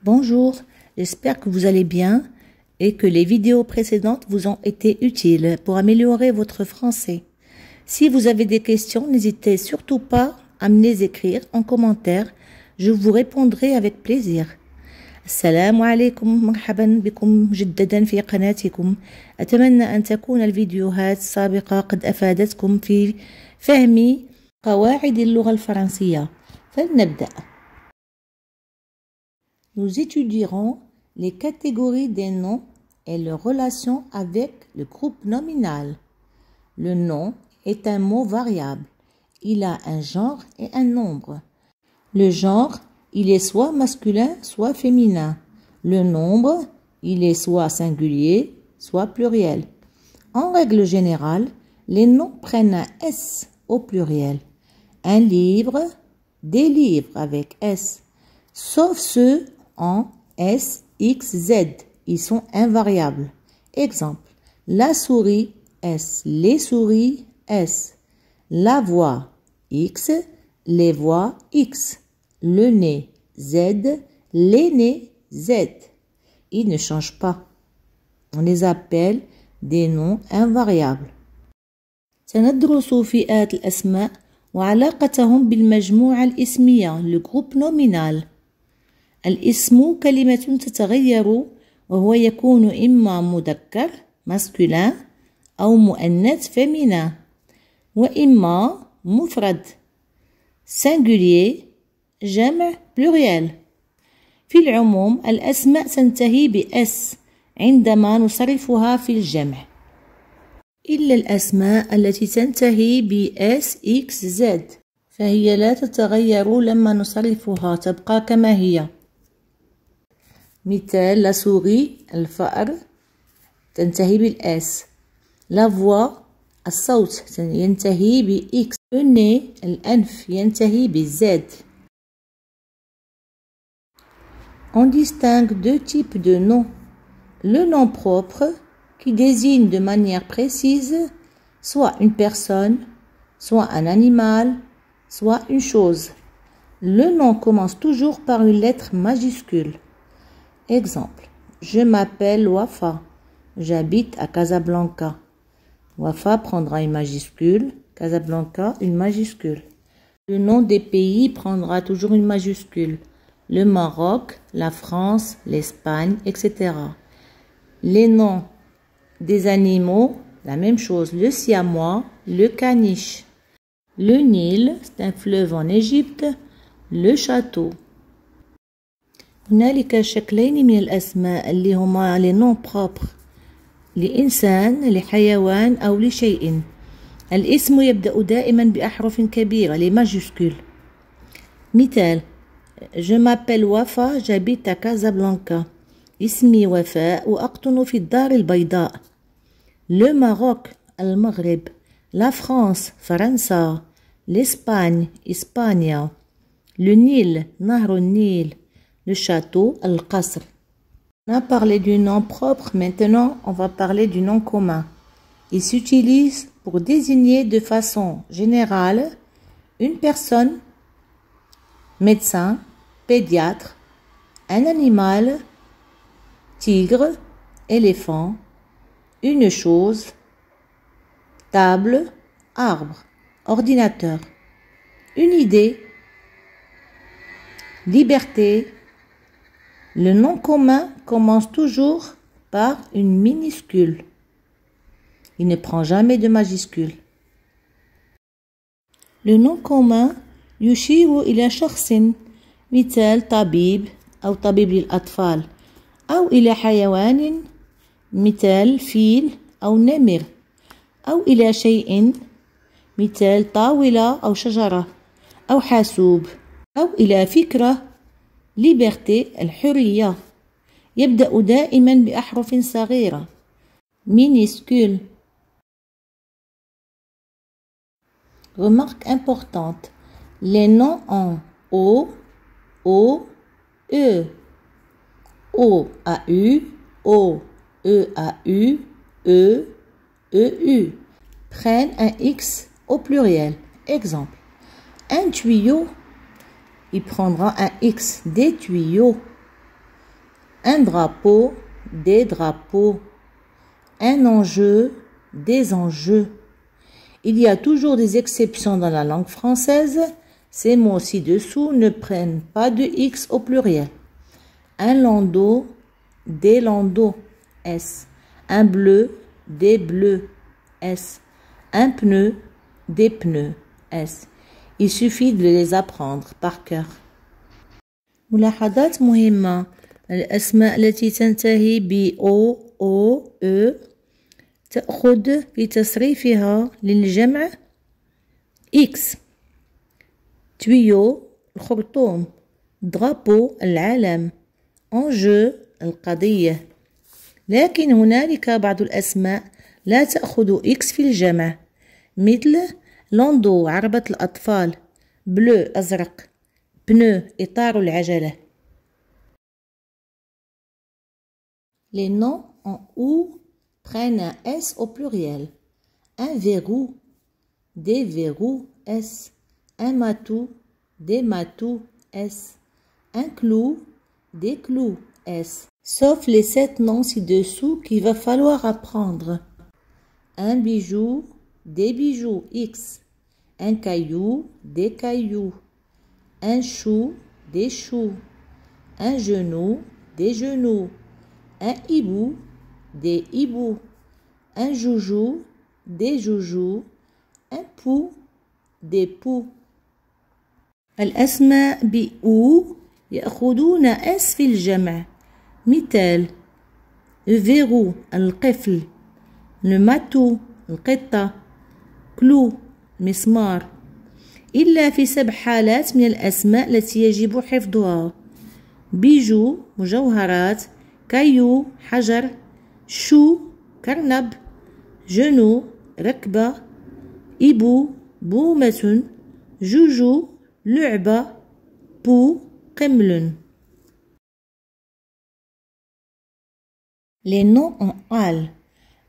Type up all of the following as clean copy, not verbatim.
Bonjour, j'espère que vous allez bien et que les vidéos précédentes vous ont été utiles pour améliorer votre français. Si vous avez des questions, n'hésitez surtout pas à me les écrire en commentaire. Je vous répondrai avec plaisir. السلام عليكم، مرحبا بكم جددا في قناتكم. أتمنى أن تكون الفيديوهات السابقة قد أفادتكم في فهم قواعد اللغة الفرنسية. فلنبدأ. Nous étudierons les catégories des noms et leurs relations avec le groupe nominal. Le nom est un mot variable. Il a un genre et un nombre. Le genre, il est soit masculin, soit féminin. Le nombre, il est soit singulier, soit pluriel. En règle générale, les noms prennent un S au pluriel. Un livre, des livres avec S. Sauf ceux en S, X, Z. Ils sont invariables. Exemple, la souris, S. Les souris, S. La voix, X. Les voix, X. Le nez, Z. Les nez, Z. Ils ne changent pas. On les appelle des noms invariables. سندرس فئات الأسماء وعلاقتهم بالمجموعة الاسمية le groupe nominal. الاسم كلمة تتغير وهو يكون إما مذكر masculin أو مؤنث féminin وإما مفرد singulier جمع pluriel. في العموم الأسماء تنتهي بS عندما نصرفها في الجمع إلا الأسماء التي تنتهي بS X Z فهي لا تتغير لما نصرفها تبقى كما هي. مثال la souris الفأر تنتهي بالS. la voix الصوت ينتهي بX. le nez الأنف ينتهي بZ. On distingue deux types de noms. Le nom propre qui désigne de manière précise soit une personne, soit un animal, soit une chose. Le nom commence toujours par une lettre majuscule. Exemple, je m'appelle Wafa, j'habite à Casablanca. Wafa prendra une majuscule, Casablanca une majuscule. Le nom des pays prendra toujours une majuscule. Le Maroc, la France, l'Espagne, etc. Les noms des animaux, la même chose. Le siamois, le caniche. Le Nil, c'est un fleuve en Égypte. Le château. هنالك شكلين من الأسماء اللي هما les noms propres لإنسان لحيوان أو لشيء. الاسم يبدأ دائما بأحرف كبيرة les majuscules. مثال Je m'appelle Wafa, j'habite à Casablanca. اسمي وفاء وأقطن في الدار البيضاء. Le Maroc, المغرب. La France, فرنسا. L'Espagne, Hispania. Le Nil, نهر النيل. Le château, القصر. On a parlé du nom propre, maintenant on va parler du nom commun. Il s'utilise pour désigner de façon générale une personne, médecin, pédiatre, un animal, tigre, éléphant, une chose, table, arbre, ordinateur, une idée, liberté. Le nom commun commence toujours par une minuscule. Il ne prend jamais de majuscule. Le nom commun يشير إلى شخص مثال طبيب أو طبيب للأطفال أو إلى حيوان مثال فيل أو نمر أو إلى شيء مثال طاولة أو شجرة أو حاسوب أو إلى فكرة liberté الحرية يبدأ دائما بأحرف صغيرة minuscule. Remarque importante, les noms en O, O, E, O, A, U, O, E, A, U, E, E, U prennent un X au pluriel. Exemple, un tuyau, il prendra un X. Des tuyaux. un drapeau, des drapeaux, un enjeu, des enjeux. Il y a toujours des exceptions dans la langue française. Ces mots ci-dessous ne prennent pas de X au pluriel. Un landau, des landaux, S. Un bleu, des bleus, S. Un pneu, des pneus, S. Il suffit de les apprendre par cœur. ملاحظات مهمة. الأسماء التي تنتهي ب O, E تأخذ في تصريفها للجمع X. tuyau الخرطوم. drapeau العلم. enjeu القضية. لكن هنالك بعض الأسماء لا تأخذ X في الجمع مثل لاندو عربة الأطفال، بلو أزرق، بنو إطار العجلة. Les noms en OU prennent un S au pluriel. Un verrou, des verrous, S. Un matou, des matous, S. Un clou, des clous, S. Sauf les 7 noms ci-dessous qu'il va falloir apprendre. Un bijou, des bijoux, X. Un caillou, des cailloux. Un chou, des choux. Un genou, des genoux. Un hibou, des hiboux. Un joujou, des joujous. Un pou, des poux. الأسماء بأو يأخذون اس في الجمع مثال الفيرو القفل، الماتو القطة، كلو مسمار، إلا في 7 حالات من الأسماء التي يجب حفظها: بيجو مجوهرات، كايو حجر، شو كرنب، جنو ركبة، إبو بومة، جوجو لعبة، بو قمل. Les noms en al.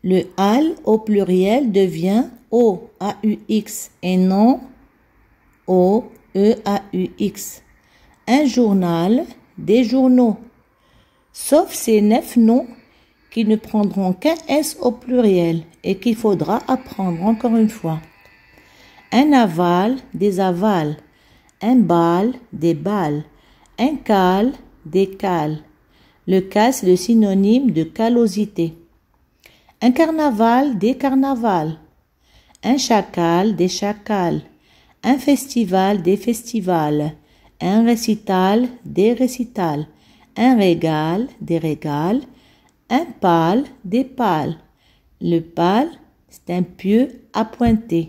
Le al au pluriel devient O, A-U-X et non O, E-A-U-X. Un journal, des journaux. Sauf ces 9 noms qui ne prendront qu'un S au pluriel et qu'il faudra apprendre encore une fois. Un aval, des avals. Un bal, des balles. Un cal, des cales. Le cal, c'est le synonyme de callosité. Un carnaval, des carnavals. Un chacal, des chacals. Un festival, des festivals. Un récital, des récitals. Un régal, des régals. Un pal, des pales. Le pal, c'est un pieu appointé.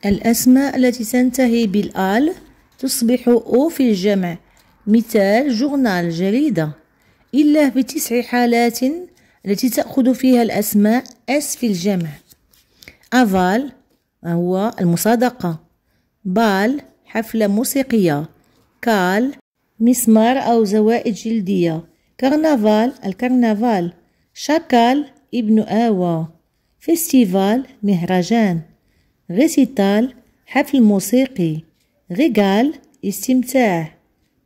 الأسماء التي تنتهي بالآل تصبح أو في الجمع مثال جورنال جريدة، إلا في 9 حالات التي تأخذ فيها الأسماء اس في الجمع. أفال هو المصادقة، بال حفلة موسيقية، كال مسمار أو زوائد جلدية، كرنفال الكرنفال، شاكال ابن آوى، فيستيفال مهرجان، ريسيتال حفل موسيقي، ريغال استمتاع،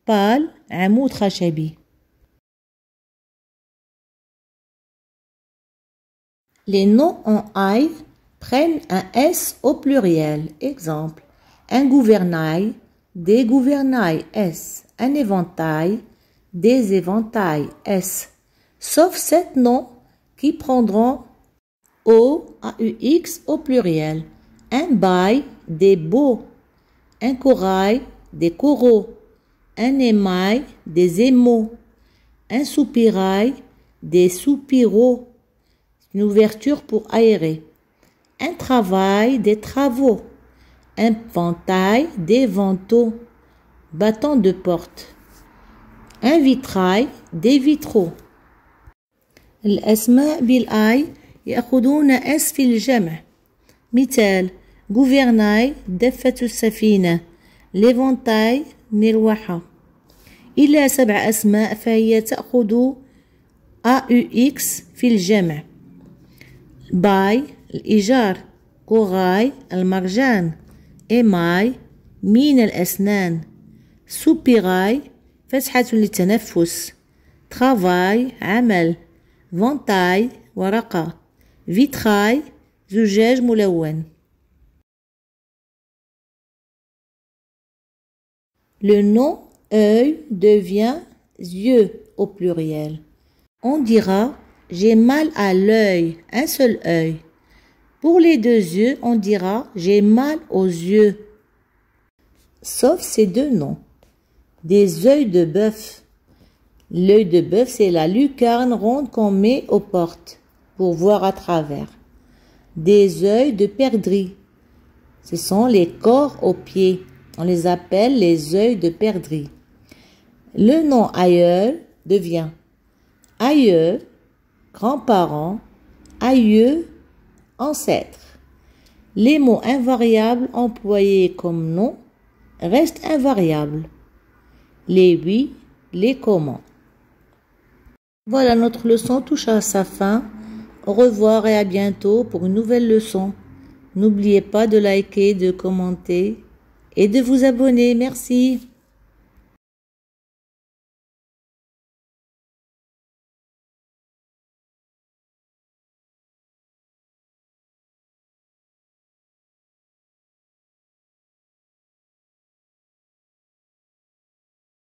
بال عمود خشبي. Les noms en I prennent un S au pluriel. Exemple, un gouvernail, des gouvernails, S. Un éventail, des éventails, S. Sauf 7 noms qui prendront O, A-U-X au pluriel. Un bail, des baux. Un corail, des coraux. Un émail, des émaux. Un soupirail, des soupiraux. Une ouverture pour aérer. Un travail, des travaux. Un ventail, des vantaux. Bâton de porte. Un vitrail, des vitraux. الأسماء بالآي يأخذون اس في الجمع مثال gouvernail دفة السفينة، ليفونتاي مروحة. إلا 7 أسماء فهي تأخذ AUX في الجمع: باي الإيجار، كوغاي المرجان، إيماي مين الأسنان، سوبيراي فتحة للتنفس، travail, عمل. Ventail, ورقة. Vitrail, زجاج ملون. Le nom œil devient yeux au pluriel. On dira j'ai mal à l'œil, un seul œil. Pour les deux yeux, on dira j'ai mal aux yeux. Sauf ces deux noms. Des œils de bœuf. L'œil de bœuf, c'est la lucarne ronde qu'on met aux portes pour voir à travers. Des œils de perdrix. Ce sont les corps aux pieds. On les appelle les œils de perdrix. Le nom aïeul devient aïeux, grands-parents, aïeux, ancêtres. Les mots invariables employés comme nom restent invariables. Les oui, les comment. Voilà, notre leçon touche à sa fin. Au revoir et à bientôt pour une nouvelle leçon. N'oubliez pas de liker, de commenter et de vous abonner. Merci.